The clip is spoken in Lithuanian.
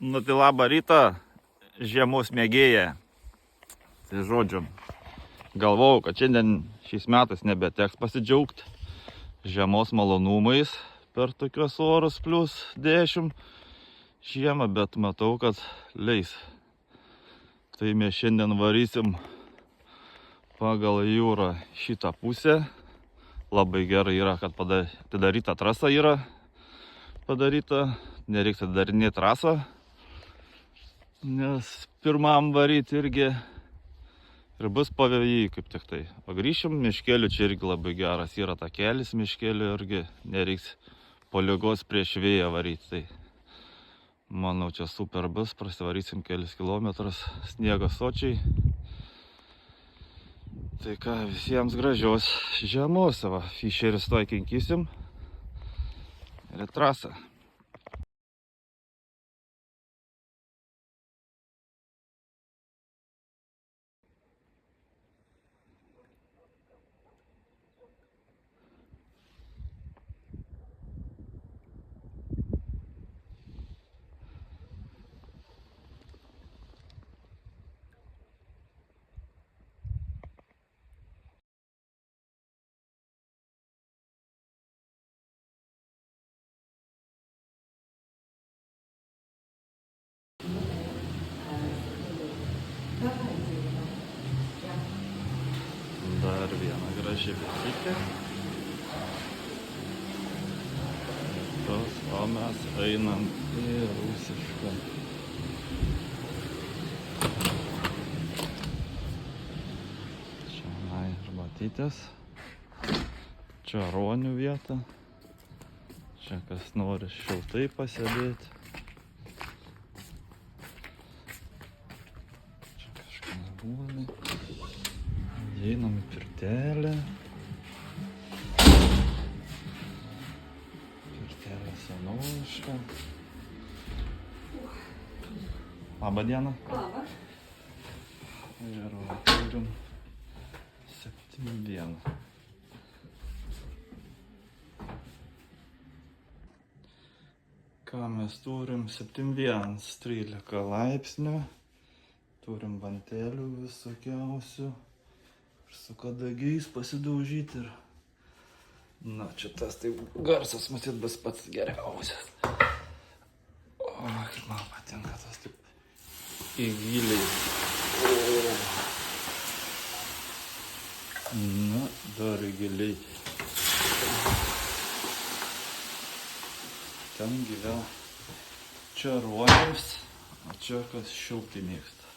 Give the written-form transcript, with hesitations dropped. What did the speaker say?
Nu tai labą rytą, žiemos mėgėja. Tai žodžiu, galvojau, kad šiandien šiais metais nebeteks pasidžiaugti žiemos malonumais per tokius orus plus 10 žiemą, bet matau, kad leis. Tai mes šiandien varysim pagal jūrą šitą pusę. Labai gerai yra, kad atidaryta trasa yra padaryta. Nereiks atidarinėti trasą, nes pirmam varyti irgi ir bus pavėjai kaip tik tai. Pagrįšim, miškeliu čia irgi labai geras yra takelis, miškeliu irgi nereiks po ligos prieš vėją varyti. Tai manau, čia super bus, prasivarysim kelis kilometrus, sniegas sočiai. Tai ką, visiems gražios žiemos, va, fišeris tuoj kinkysim ir į trasą. Dar viena graži vietytė. O mes einam į Rusišką. Čia arbatytės. Čia ruonių vieta. Čia kas nori šiltai pasėdėti. Čia kažkas būna. Einam į pirtelę. Pirtelė senoviška. Labą dieną. Labą. Ir va, turim 7-1. Ką mes turim? 7-1, 13 laipsnių. Turim vantelių visokiausių. Ir su kadagiais pasidaužyti ir... Na, čia tas tai garsas matyt bus pats geriausias. O, kaip man patinka tas taip į giliai. Na, dar į giliai. Ten gyvena čia ruonius, o čia kas šiltai mėgsta.